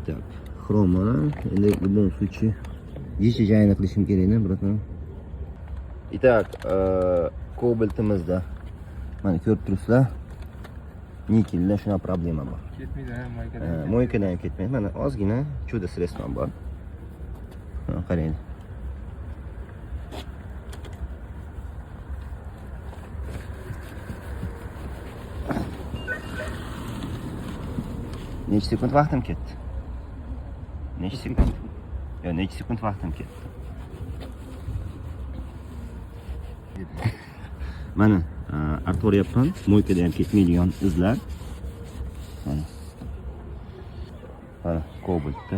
Так, xroma. Endi в любом случае yechijayni qilishim kerakda, bratан. Итак, kobaltimizda mana ko'rib turibsizlar. Nikelda shuna problema bor. Ketmaydi, moykadan. Moykadan ham ketmaydi. Mana ozgina chuda sredstvom bor. Qarang. Necha sekund vaqtim ketdi? Necha sekund? Yo, necha sekund vaqtim ketdi? Mana artoryapman. Moykada ham ketmaydigan izlar. Mana. Mana kobaltda.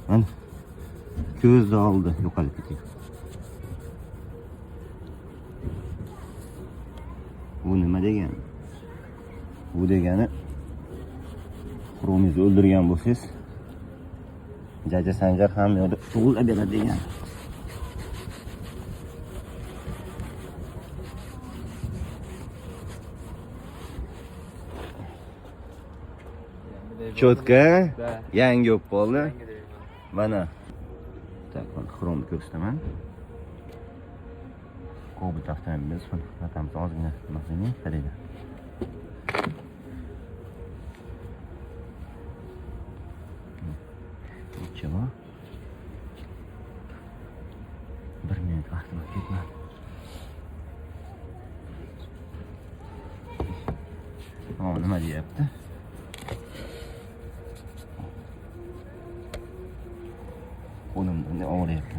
Mana ko'zni oldi yo'qolib ketdi. Bu nima degani? Bu degani xromingizni o'ldirgan bo'lsangiz, jaja sanjar ham yo'lda to'g'rilab beradi degani. Cho'tka, yangi bo'lib qoldi. Mana. Tak, xromni ko'rsataman. Kobalt avtomobilimiz vatamiz ozgina mashinani qaraydi. Nechava? 1 minut vaqtim ketmadi. Nima deyapti? Qo'limdan og'riyapti.